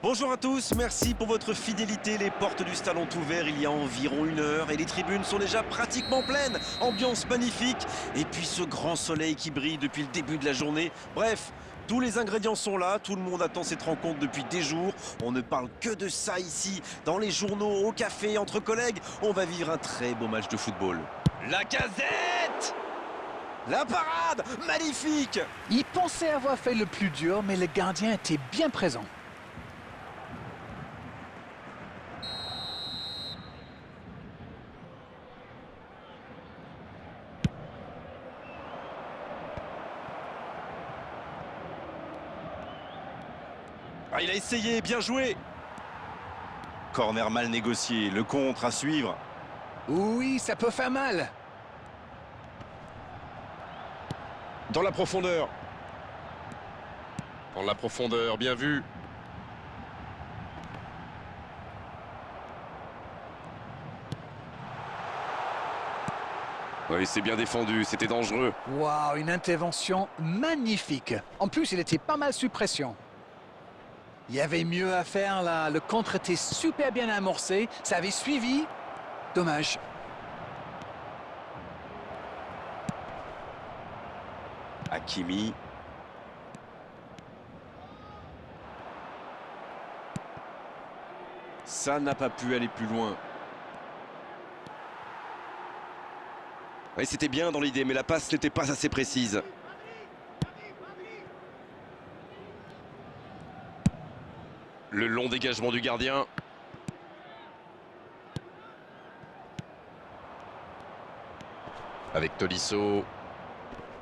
Bonjour à tous, merci pour votre fidélité. Les portes du stade ont ouvert il y a environ 1 heure et les tribunes sont déjà pratiquement pleines. Ambiance magnifique et puis ce grand soleil qui brille depuis le début de la journée. Bref, tous les ingrédients sont là, tout le monde attend cette rencontre depuis des jours. On ne parle que de ça ici, dans les journaux, au café, entre collègues. On va vivre un très beau match de football. La Lacazette! La parade! Magnifique! Il pensait avoir fait le plus dur, mais le gardien était bien présent. Ah, il a essayé, bien joué. Corner mal négocié, le contre à suivre. Oui, ça peut faire mal. Dans la profondeur. Dans la profondeur, bien vu. Oui, c'est bien défendu, c'était dangereux. Waouh, une intervention magnifique. En plus, il était pas mal sous pression. Il y avait mieux à faire là. Le contre était super bien amorcé. Ça avait suivi. Dommage. Hakimi. Ça n'a pas pu aller plus loin. Oui, c'était bien dans l'idée, mais la passe n'était pas assez précise. Le long dégagement du gardien. Avec Tolisso.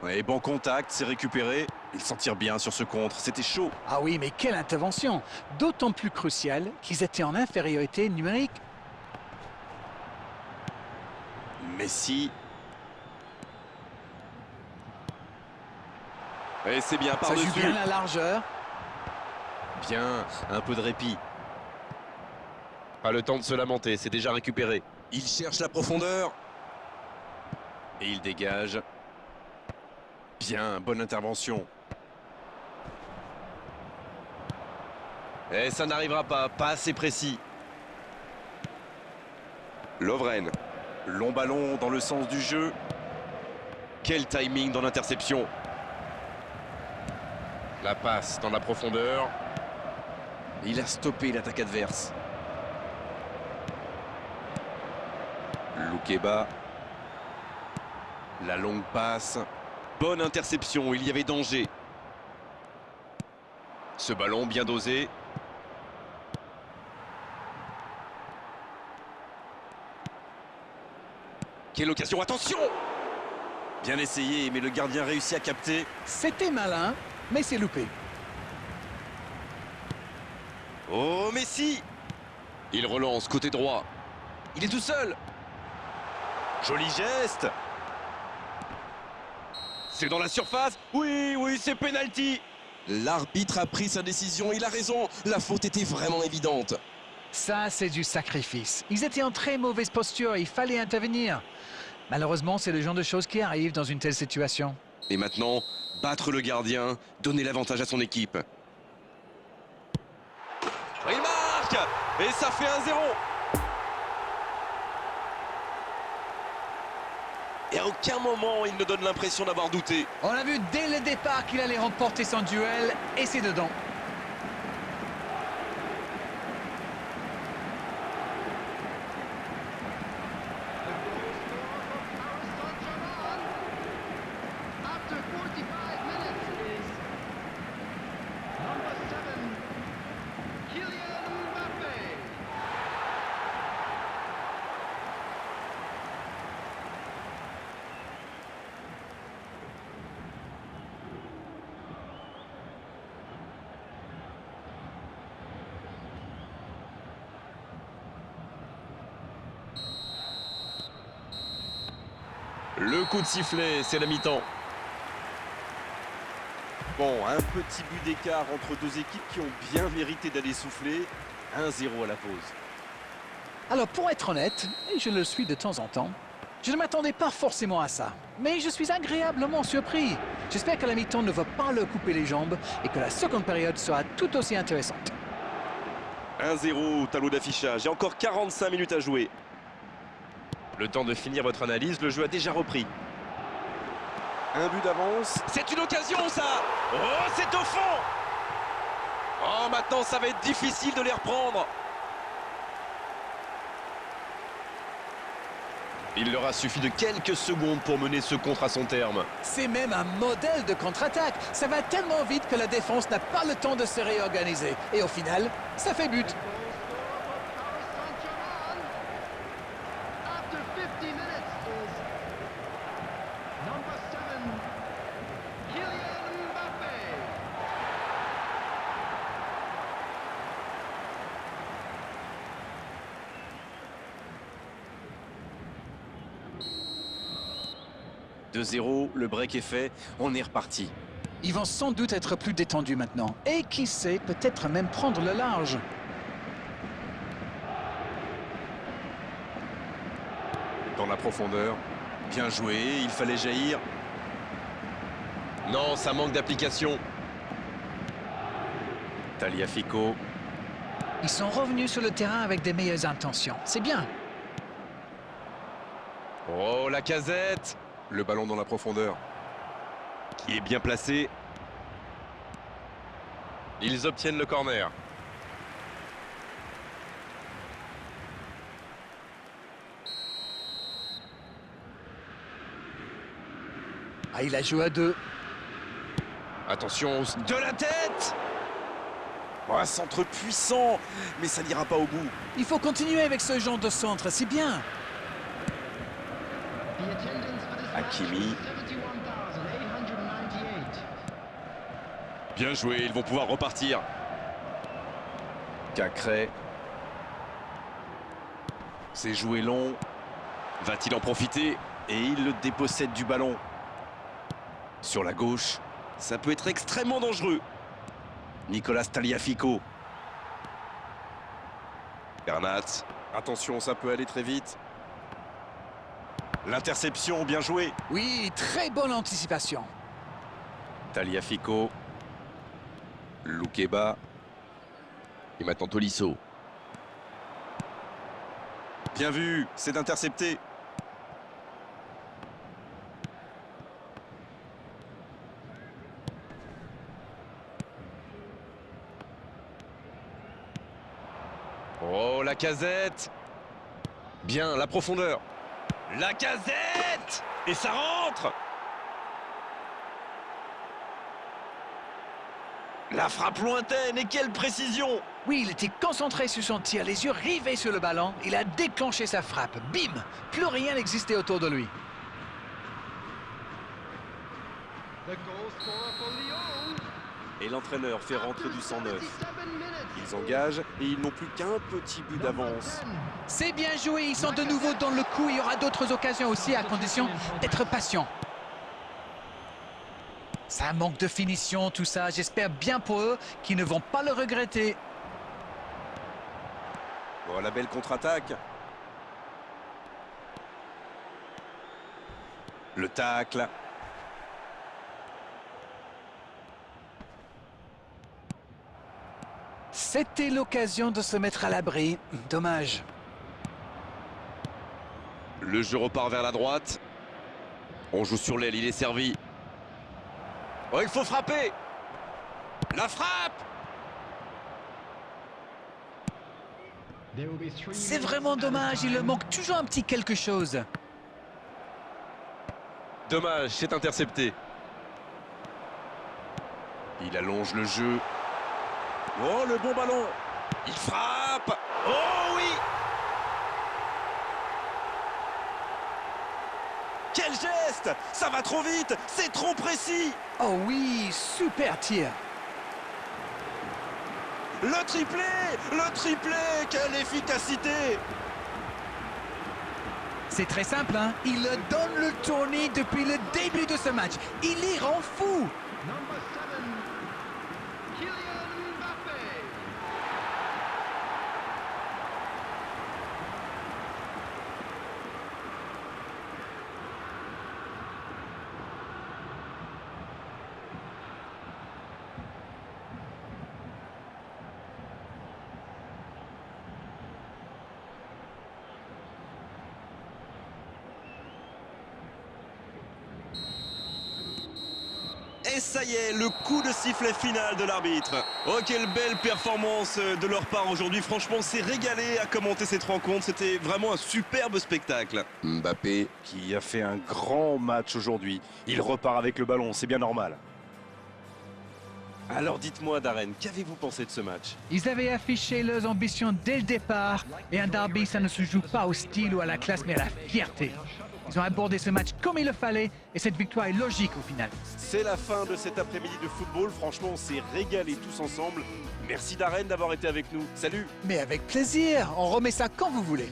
Ouais, bon contact, c'est récupéré. Il s'en tire bien sur ce contre, c'était chaud. Ah oui, mais quelle intervention! D'autant plus cruciale qu'ils étaient en infériorité numérique. Messi. Et c'est bien Ça joue par-dessus. bien la largeur. Bien, un peu de répit. Pas le temps de se lamenter, c'est déjà récupéré. Il cherche la profondeur. Et il dégage. Bien, bonne intervention. Et ça n'arrivera pas, pas assez précis. Lovren. Long ballon dans le sens du jeu. Quel timing dans l'interception. La passe dans la profondeur. Il a stoppé l'attaque adverse. Loukeba. La longue passe. Bonne interception, il y avait danger. Ce ballon bien dosé. Quelle occasion, attention! Bien essayé, mais le gardien réussit à capter. C'était malin, mais c'est loupé. Oh, Messi! Il relance côté droit. Il est tout seul. Joli geste. C'est dans la surface. Oui, oui, c'est penalty. L'arbitre a pris sa décision, il a raison, la faute était vraiment évidente. Ça, c'est du sacrifice. Ils étaient en très mauvaise posture, il fallait intervenir. Malheureusement, c'est le genre de choses qui arrivent dans une telle situation. Et maintenant, battre le gardien, donner l'avantage à son équipe. Il marque. Et ça fait 1-0. Et à aucun moment il ne donne l'impression d'avoir douté. On a vu dès le départ qu'il allait remporter son duel, et c'est dedans. After 45 minutes is number 7, Kylian Mbappé. Le coup de sifflet, c'est la mi-temps. Bon, un petit but d'écart entre deux équipes qui ont bien mérité d'aller souffler. 1-0 à la pause. Alors, pour être honnête, et je le suis de temps en temps, je ne m'attendais pas forcément à ça. Mais je suis agréablement surpris. J'espère que la mi-temps ne va pas leur couper les jambes et que la seconde période sera tout aussi intéressante. 1-0 au tableau d'affichage. Et encore 45 minutes à jouer. Le temps de finir votre analyse, le jeu a déjà repris. Un but d'avance. C'est une occasion, ça. Oh, c'est au fond. Oh, maintenant, ça va être difficile de les reprendre. Il leur a suffi de quelques secondes pour mener ce contre à son terme. C'est même un modèle de contre-attaque. Ça va tellement vite que la défense n'a pas le temps de se réorganiser. Et au final, ça fait but. Goal score for Paris Saint-Germain. After 50 minutes is number 7, Kylian Mbappé. « 2-0, le break est fait, on est reparti. Ils vont sans doute être plus détendus maintenant. Et qui sait, peut-être même prendre le large. Dans la profondeur. Bien joué, il fallait jaillir. Non, ça manque d'application. Tagliafico. Ils sont revenus sur le terrain avec des meilleures intentions. C'est bien. Oh, la Casette. Le ballon dans la profondeur. Qui est bien placé. Ils obtiennent le corner. Ah, il a joué à 2. Attention, De la tête. Oh, un centre puissant, mais ça n'ira pas au bout. Il faut continuer avec ce genre de centre, c'est bien. The attendance for this match Hakimi. was 71,898. Bien joué, ils vont pouvoir repartir. Cacré. C'est joué long. Va-t-il en profiter? Et il le dépossède du ballon. Sur la gauche, ça peut être extrêmement dangereux. Nicolas Tagliafico. Bernat. Attention, ça peut aller très vite. L'interception, bien joué. Oui, très bonne anticipation. Tagliafico. Loukeba. et maintenant Tolisso. Bien vu, c'est intercepté. Oh, la Casette. Bien, la profondeur. La Casette. Et ça rentre. La frappe lointaine, et quelle précision! Oui, il était concentré sur son tir, les yeux rivés sur le ballon. Il a déclenché sa frappe. Bim! Plus rien n'existait autour de lui. The goal scorer for Lyon. Et l'entraîneur fait rentrer du 109. 77 minutes. Ils engagent et ils n'ont plus qu'un petit but d'avance. C'est bien joué, ils sont de nouveau dans le coup. Il y aura d'autres occasions aussi, à condition d'être patient. Ça manque de finition, tout ça. J'espère bien pour eux qu'ils ne vont pas le regretter. Oh, la belle contre-attaque. Le tacle. C'était l'occasion de se mettre à l'abri. Dommage. Le jeu repart vers la droite. On joue sur l'aile, il est servi. Oh, il faut frapper. La frappe. There will be 3 C'est minutes vraiment added dommage, il time. leur manque toujours un petit quelque chose. Dommage, c'est intercepté. Il allonge le jeu. Oh, le bon ballon. Il frappe. Oh oui. Quel geste! Ça va trop vite. C'est trop précis. Oh oui, super tir. Le triplé. Le triplé. Quelle efficacité. C'est très simple, hein. Il leur donne le tournis depuis le début de ce match. Il les rend fous. Number 7, Kylian Mbappé. Et ça y est, le coup de sifflet final de l'arbitre. Oh, quelle belle performance de leur part aujourd'hui. Franchement, c'est régalé à commenter cette rencontre. C'était vraiment un superbe spectacle. Mbappé. Qui a fait un grand match aujourd'hui. Il repart avec le ballon, c'est bien normal. Alors dites-moi, Darren, qu'avez-vous pensé de ce match? Ils avaient affiché leurs ambitions dès le départ. Et un derby, ça ne se joue pas au style ou à la classe, mais à la fierté. Ils ont abordé ce match comme il le fallait. Et cette victoire est logique au final. C'est la fin de cet après-midi de football. Franchement, on s'est régalé tous ensemble. Merci Darren d'avoir été avec nous. Salut! Mais avec plaisir, on remet ça quand vous voulez.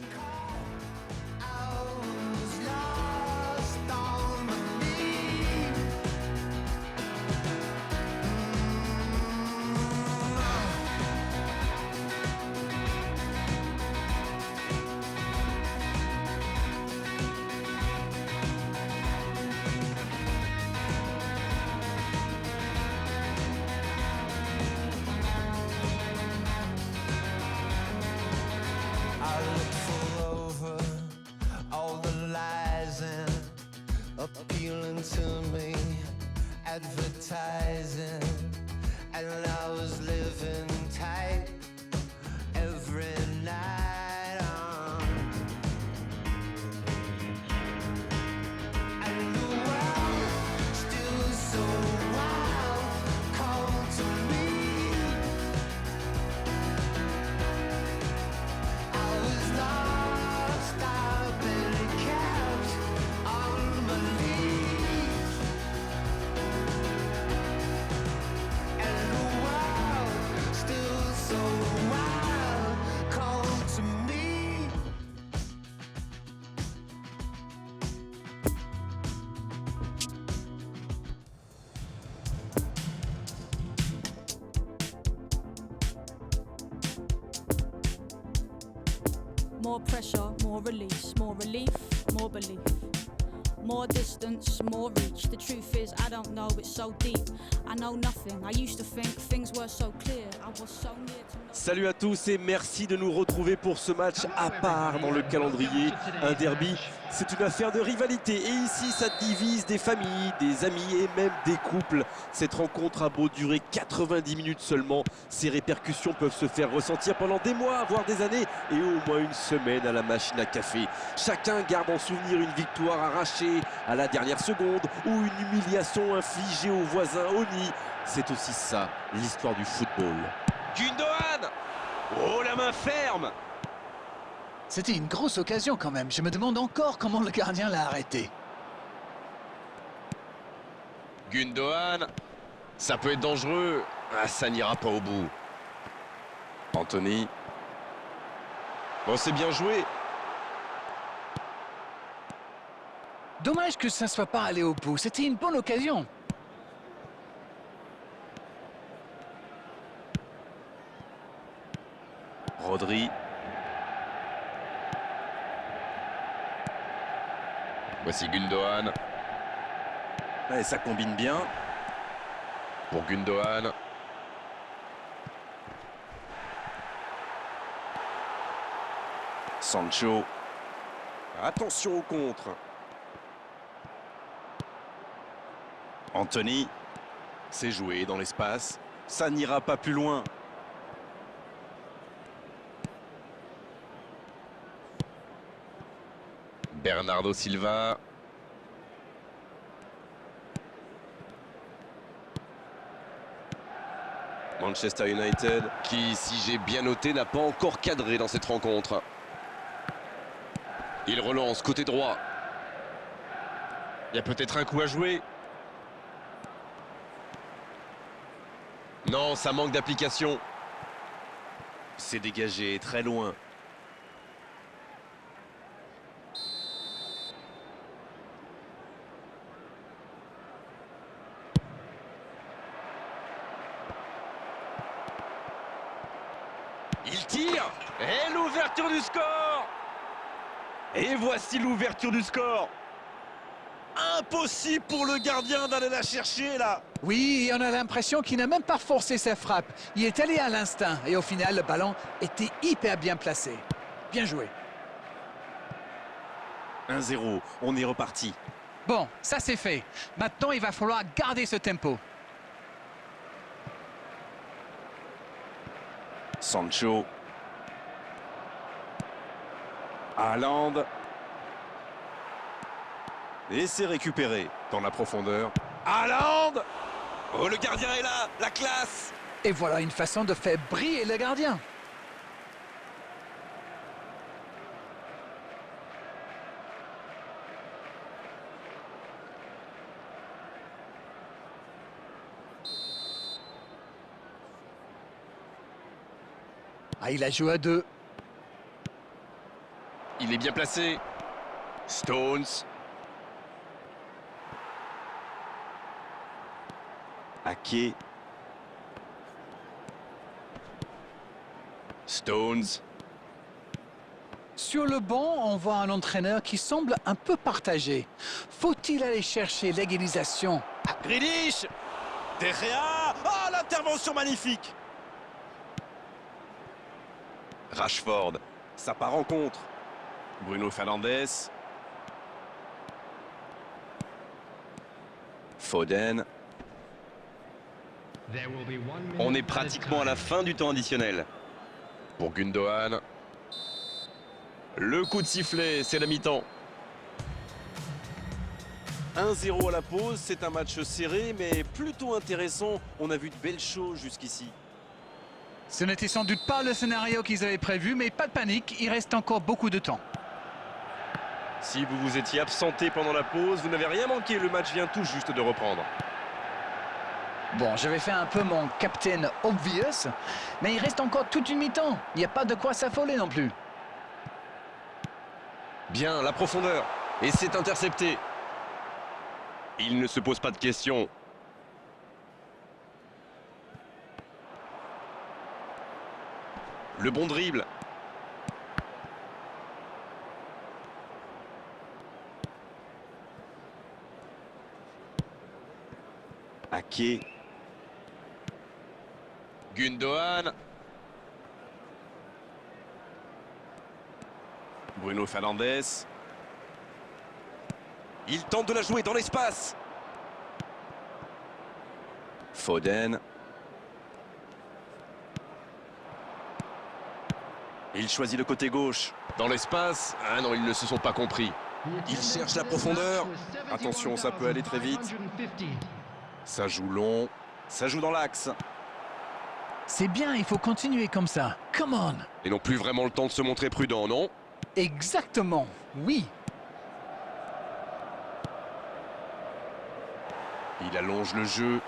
I looked full over all the lies and appealing to me, advertising, and I was living tight every night. And the world still so wild, called to me. I was lost, I've been kept on my knees. And the world still so wild, called to me. More pressure, more release, more relief, more belief. More distance, more reach. The truth is, I don't know, it's so deep. I know nothing. I used to think things were so clear. I was so near to know. Salut à tous et merci de nous retrouver pour ce match à part dans le calendrier. Un derby, c'est une affaire de rivalité et ici ça divise des familles, des amis et même des couples. Cette rencontre a beau durer 90 minutes seulement, ses répercussions peuvent se faire ressentir pendant des mois, voire des années et au moins une semaine à la machine à café. Chacun garde en souvenir une victoire arrachée à la dernière seconde ou une humiliation infligée aux voisins au nid. C'est aussi ça, l'histoire du football. Gundogan. Oh, la main ferme. C'était une grosse occasion quand même. Je me demande encore comment le gardien l'a arrêté. Gundogan. Ça peut être dangereux. Ah, ça n'ira pas au bout. Anthony. Bon, c'est bien joué. Dommage que ça ne soit pas allé au bout. C'était une bonne occasion. Rodri. Voici Gundogan. Et ça combine bien. Pour Gundogan. Sancho. Attention au contre. Anthony. C'est joué dans l'espace. Ça n'ira pas plus loin. Bernardo Silva. Manchester United. Qui, si j'ai bien noté, n'a pas encore cadré dans cette rencontre. Il relance côté droit. Il y a peut-être un coup à jouer. Non, ça manque d'application. C'est dégagé très loin. Il tire. Et l'ouverture du score. Et voici l'ouverture du score. Impossible pour le gardien d'aller la chercher là. Oui, on a l'impression qu'il n'a même pas forcé sa frappe. Il est allé à l'instinct et au final, le ballon était hyper bien placé. Bien joué. 1-0, on est reparti. Bon, ça c'est fait. Maintenant, il va falloir garder ce tempo. Sancho. Haaland. Et c'est récupéré dans la profondeur. Haaland. Oh, le gardien est là, la classe. Et voilà une façon de faire briller le gardien. Ah, il a joué à 2. Il est bien placé. Stones. Ake. Stones. Sur le banc, on voit un entraîneur qui semble un peu partagé. Faut-il aller chercher l'égalisation? Grealish. De Gea. Ah, l'intervention magnifique. Rashford. Ça part en contre. Bruno Fernandes. Foden. There will be 1 minute On est added pratiquement à la time. fin du temps additionnel. Pour Gundogan. Le coup de sifflet, c'est la mi-temps. 1-0 à la pause, c'est un match serré mais plutôt intéressant. On a vu de belles choses jusqu'ici. Ce n'était sans doute pas le scénario qu'ils avaient prévu, mais pas de panique, il reste encore beaucoup de temps. Si vous vous étiez absenté pendant la pause, vous n'avez rien manqué. Le match vient tout juste de reprendre. Bon, j'avais fait un peu mon Captain Obvious, mais il reste encore toute une mi-temps. Il n'y a pas de quoi s'affoler non plus. Bien, la profondeur. Et c'est intercepté. Il ne se pose pas de questions. Le bon dribble. Ake. Gundogan. Bruno Fernandes. Il tente de la jouer dans l'espace. Foden. Il choisit le côté gauche. Dans l'espace. Ah non, ils ne se sont pas compris. Il cherche la profondeur. Attention, ça peut aller très vite. Ça joue long. Ça joue dans l'axe. C'est bien, il faut continuer comme ça. Come on. Ils n'ont plus vraiment le temps de se montrer prudents, non? Exactement, oui. Il allonge le jeu.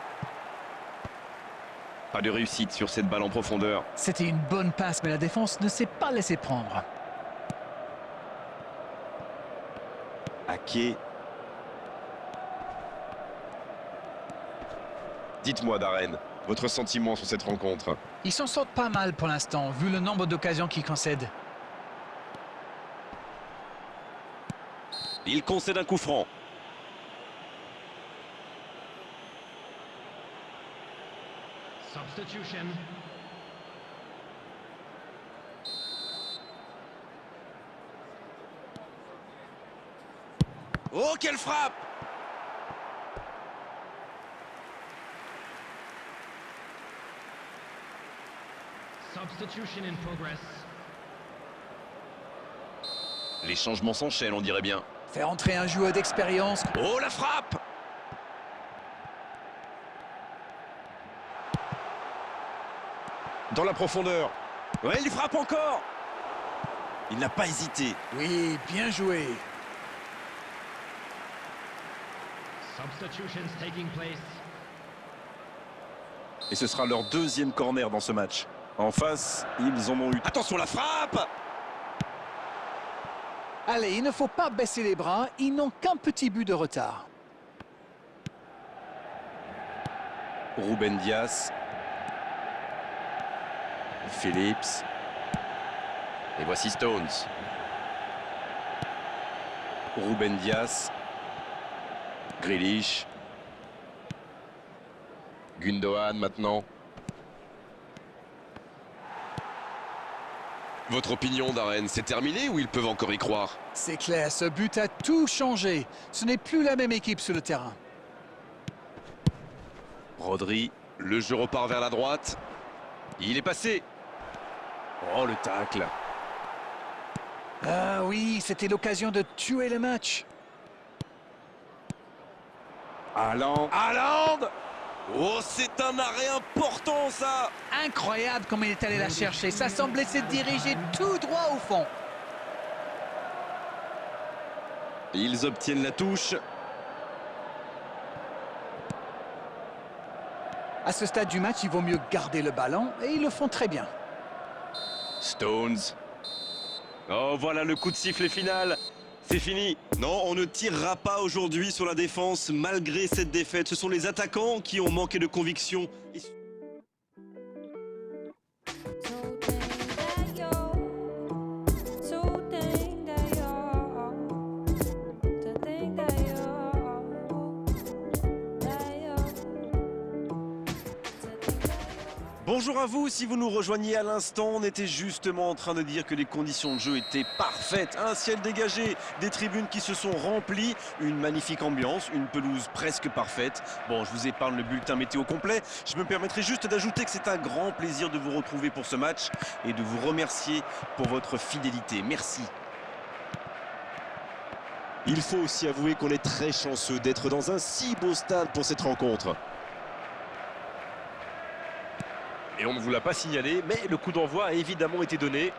Pas de réussite sur cette balle en profondeur. C'était une bonne passe, mais la défense ne s'est pas laissée prendre. Ake. Dites-moi, Darren, votre sentiment sur cette rencontre? Ils s'en sortent pas mal pour l'instant, vu le nombre d'occasions qu'ils concèdent. Il concède un coup franc. Substitution. Oh, quelle frappe! Substitution in progress. Les changements s'enchaînent, on dirait bien. Faire entrer un joueur d'expérience. Oh, la frappe! Dans la profondeur. Ouais, il frappe encore. Il n'a pas hésité. Oui, bien joué. Substitutions taking place. Et ce sera leur deuxième corner dans ce match. En face, ils en ont eu. Attention, la frappe! Allez, il ne faut pas baisser les bras, ils n'ont qu'un petit but de retard. Ruben Dias. Phillips. Et voici Stones. Ruben Dias. Grealish. Gundogan maintenant. Votre opinion, Darren, c'est terminé ou ils peuvent encore y croire? C'est clair, ce but a tout changé. Ce n'est plus la même équipe sur le terrain. Rodri. Le jeu repart vers la droite. Il est passé. Oh, le tacle. Ah oui, c'était l'occasion de tuer le match. Haaland. Haaland. Oh, c'est un arrêt important, ça. Incroyable comme il est allé la chercher. Ça semblait se diriger tout droit au fond. Ils obtiennent la touche. À ce stade du match, il vaut mieux garder le ballon et ils le font très bien. Stones. Oh, voilà le coup de sifflet final. C'est fini. Non, on ne tirera pas aujourd'hui sur la défense malgré cette défaite. Ce sont les attaquants qui ont manqué de conviction. Bonjour à vous, si vous nous rejoignez à l'instant, on était justement en train de dire que les conditions de jeu étaient parfaites. Un ciel dégagé, des tribunes qui se sont remplies, une magnifique ambiance, une pelouse presque parfaite. Bon, je vous épargne le bulletin météo complet. Je me permettrai juste d'ajouter que c'est un grand plaisir de vous retrouver pour ce match et de vous remercier pour votre fidélité. Merci. Il faut aussi avouer qu'on est très chanceux d'être dans un si beau stade pour cette rencontre. Et on ne vous l'a pas signalé, mais le coup d'envoi a évidemment été donné.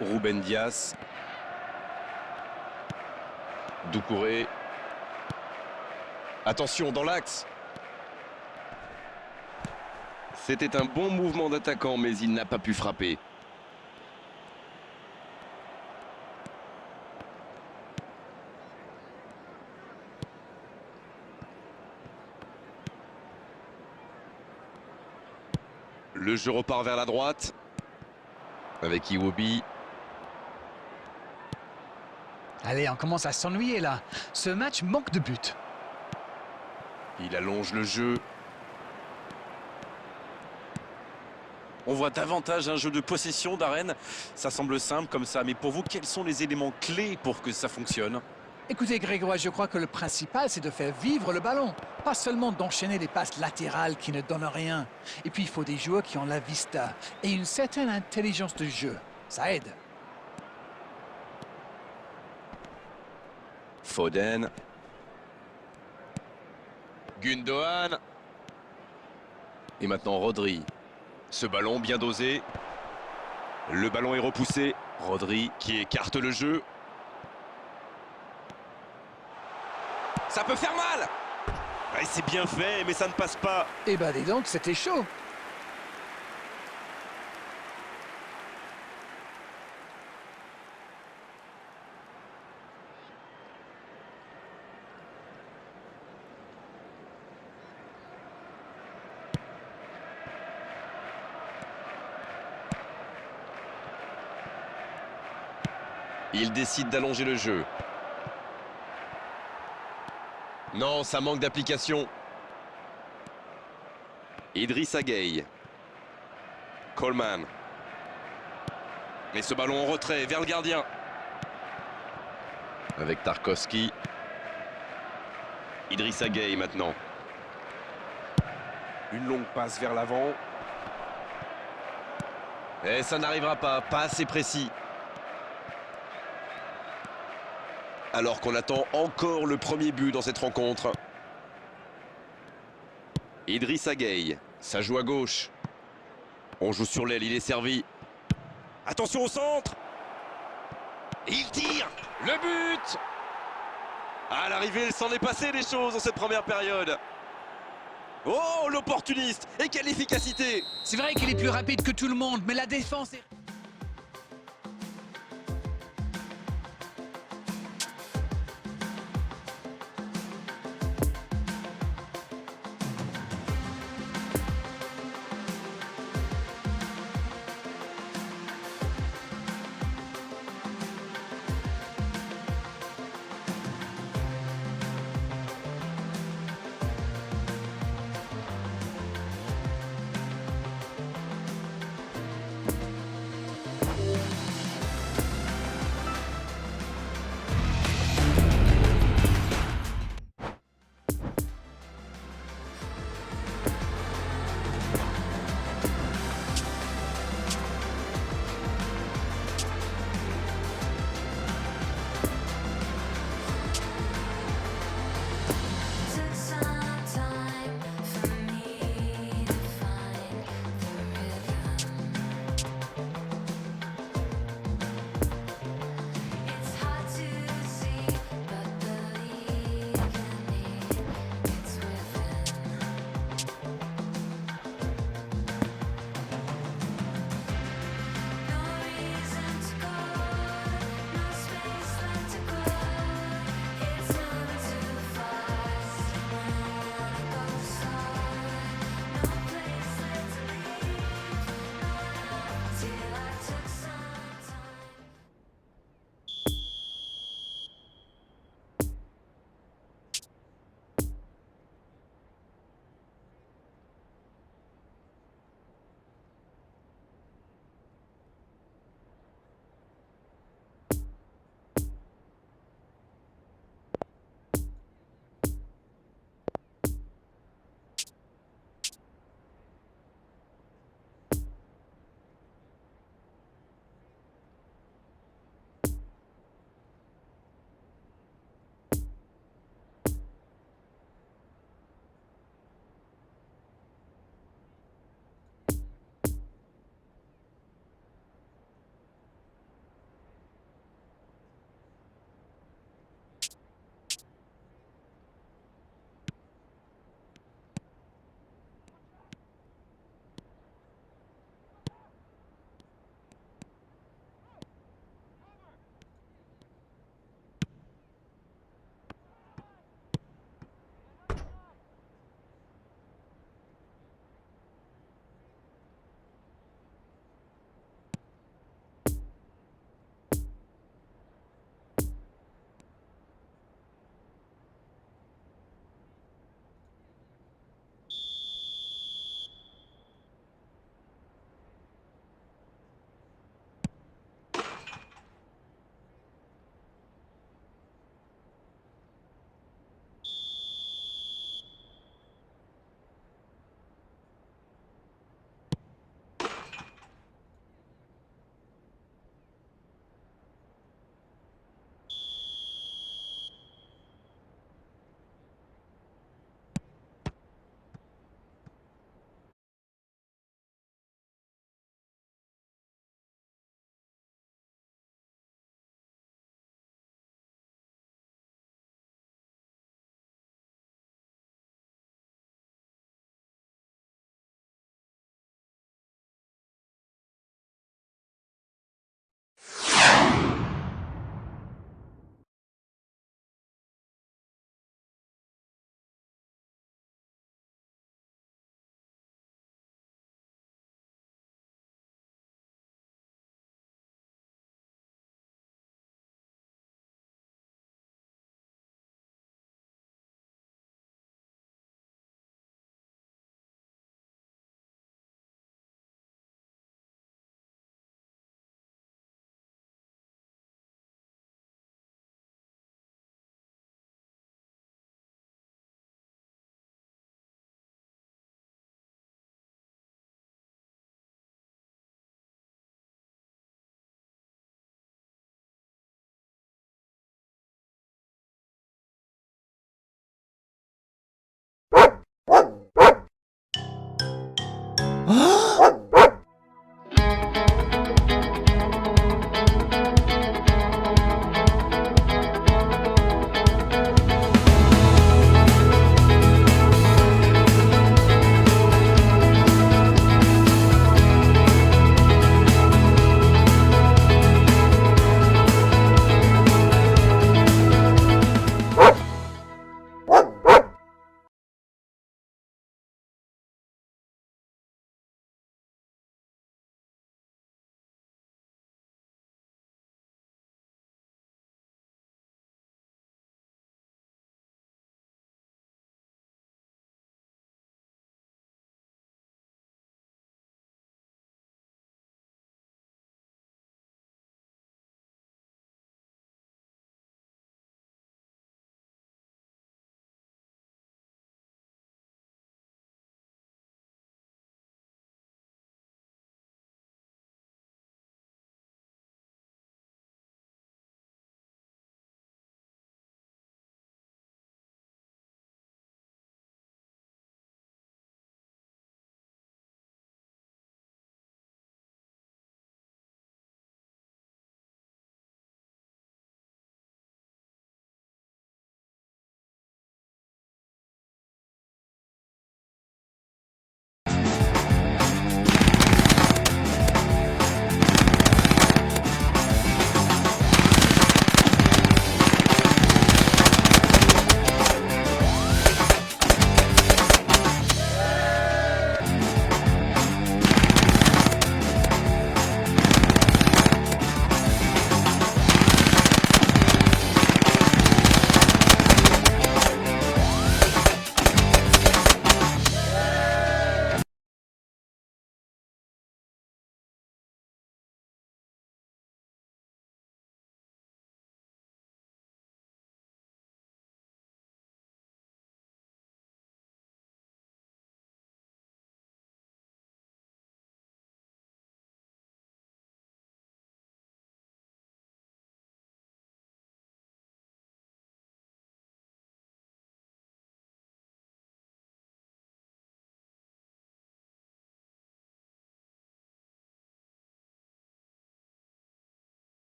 Ruben Dias. Doucouré. Attention, dans l'axe. C'était un bon mouvement d'attaquant, mais il n'a pas pu frapper. Le jeu repart vers la droite. Avec Iwobi. Allez, on commence à s'ennuyer là. Ce match manque de buts. Il allonge le jeu. On voit davantage un jeu de possession d'Arène. Ça semble simple comme ça, mais pour vous, quels sont les éléments clés pour que ça fonctionne? Écoutez Grégoire, je crois que le principal c'est de faire vivre le ballon. Pas seulement d'enchaîner des passes latérales qui ne donnent rien. Et puis il faut des joueurs qui ont la vista et une certaine intelligence de jeu. Ça aide. Foden. Gundogan. Et maintenant Rodri. Ce ballon bien dosé. Le ballon est repoussé. Rodri qui écarte le jeu. Ça peut faire mal! Ouais, c'est bien fait, mais ça ne passe pas. Eh ben dis donc, c'était chaud. Il décide d'allonger le jeu. Non, ça manque d'application. Idrissa Gueye. Coleman. Et ce ballon en retrait vers le gardien. Avec Tarkowski. Idrissa Gueye maintenant. Une longue passe vers l'avant. Et ça n'arrivera pas assez précis. Alors qu'on attend encore le premier but dans cette rencontre. Idrissa Gueye, ça joue à gauche. On joue sur l'aile, il est servi. Attention au centre. Et il tire. Le but. À l'arrivée, il s'en est passé des choses dans cette première période. Oh, l'opportuniste. Et quelle efficacité. C'est vrai qu'il est plus rapide que tout le monde, mais la défense est...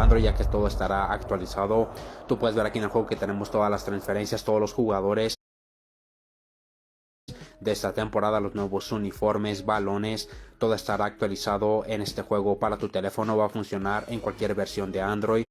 Android, ya que todo estará actualizado. Tú puedes ver aquí en el juego que tenemos todas las transferencias, todos los jugadores de esta temporada, los nuevos uniformes, balones, todo estará actualizado en este juego para tu teléfono. Va a funcionar en cualquier versión de Android.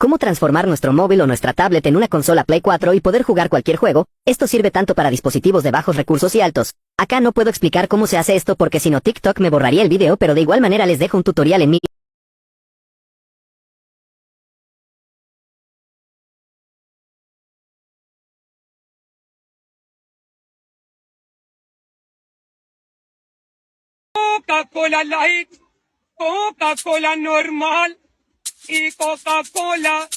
¿Cómo transformar nuestro móvil o nuestra tablet en una consola Play 4 y poder jugar cualquier juego? Esto sirve tanto para dispositivos de bajos recursos y altos. Acá no puedo explicar cómo se hace esto porque si no TikTok me borraría el video, pero de igual manera les dejo un tutorial en mi Coca-Cola Light, Coca-Cola normal y Coca-Cola.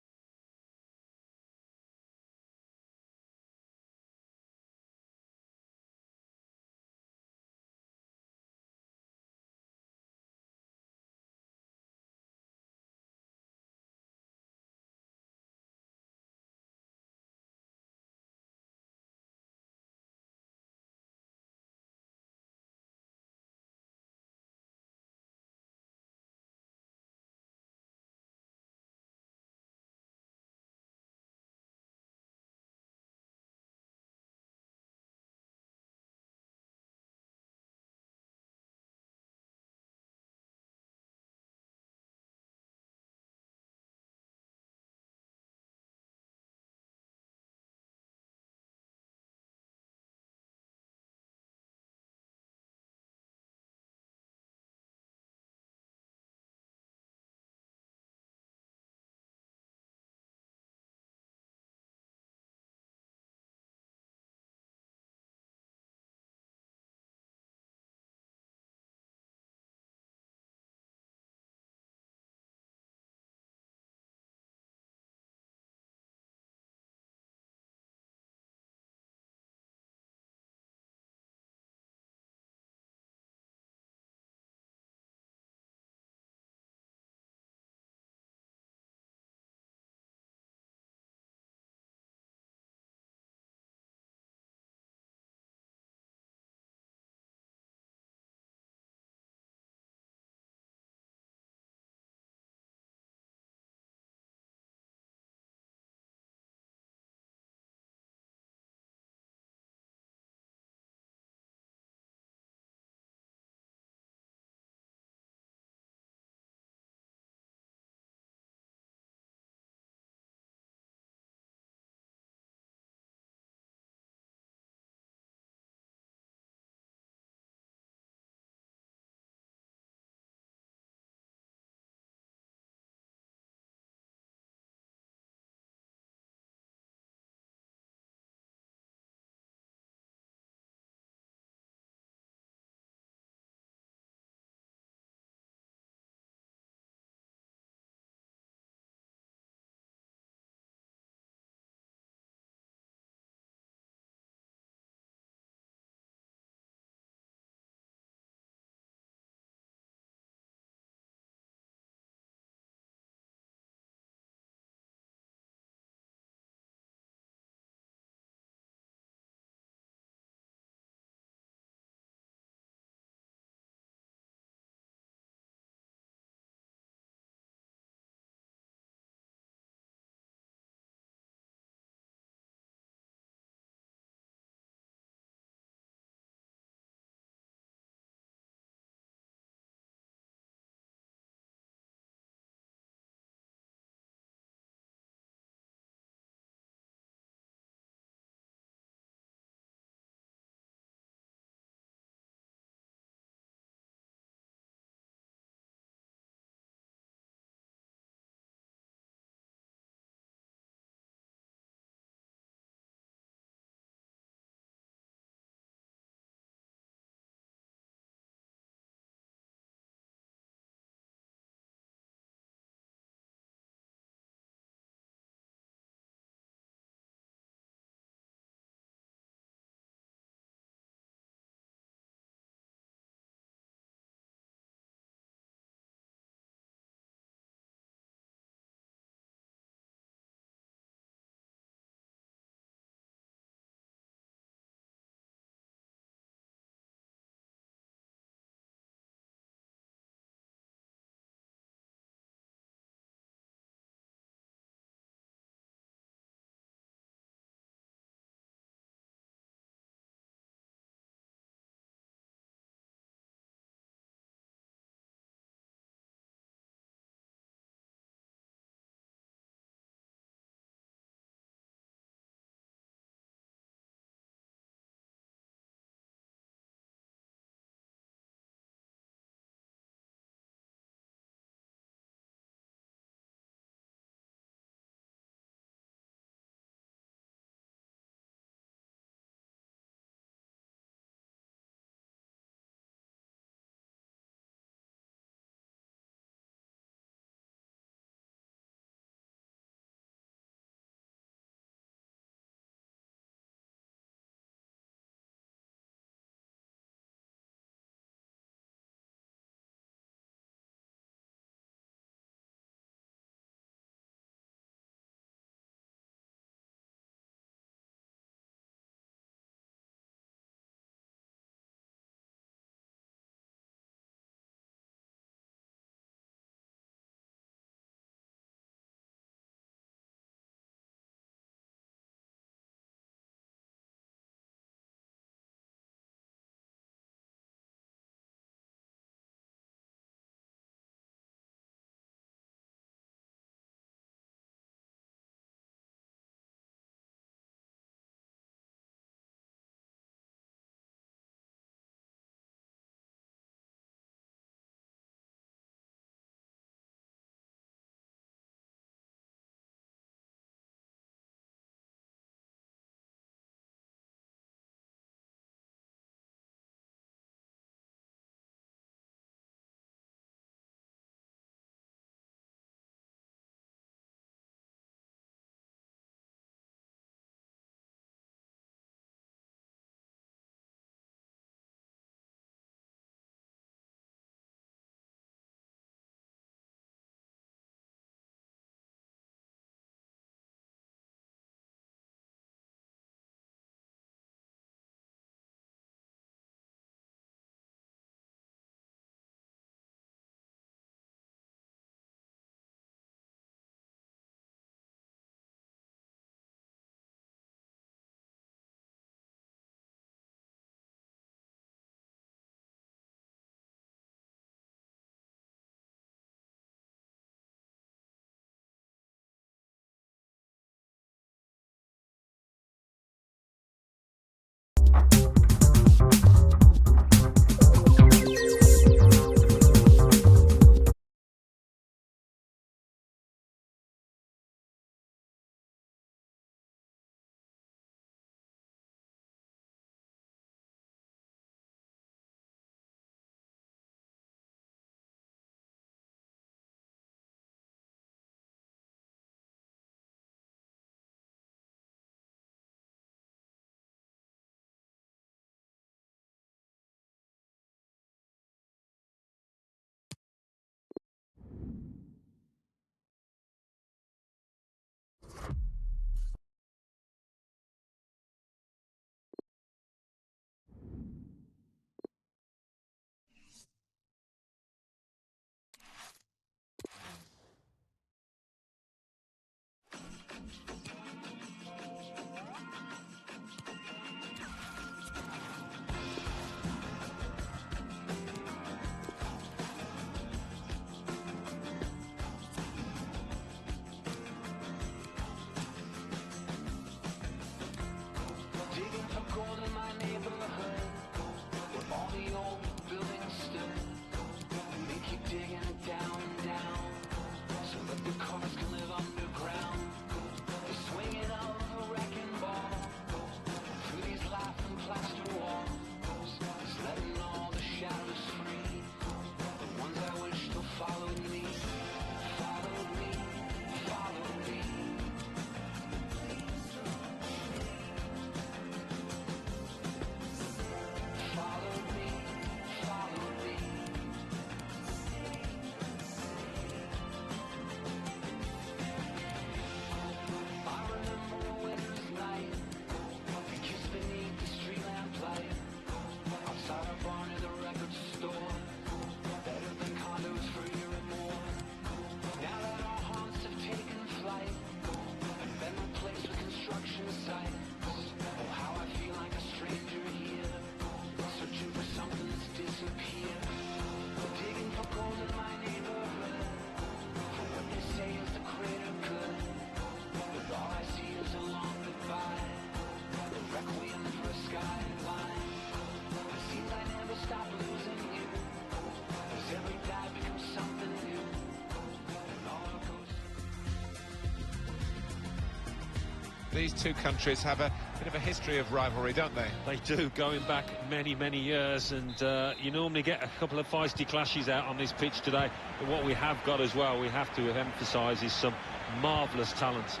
These two countries have a bit of a history of rivalry, don't they? They do, going back many, many years, and you normally get a couple of feisty clashes out on this pitch today. But what we have got as well, we have to emphasise, is some marvellous talent.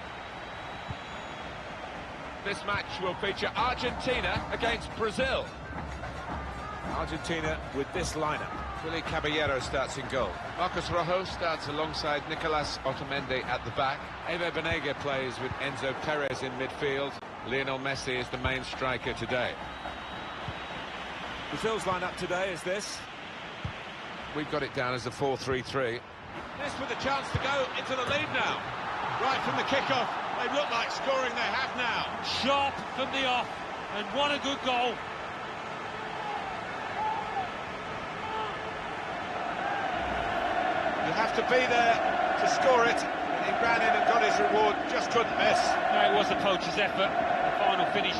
This match will feature Argentina against Brazil. Argentina with this lineup. Willy Caballero starts in goal. Marcos Rojo starts alongside Nicolas Otamendi at the back. Ever Banega plays with Enzo Perez in midfield. Lionel Messi is the main striker today. Brazil's lineup today is this. We've got it down as a 4-3-3. This with a chance to go into the lead now. Right from the kickoff, they look like scoring. They have now. Sharp from the off, and what a good goal. You have to be there to score it. He ran in and got his reward, just couldn't miss. No, it was the poacher's effort. The final finish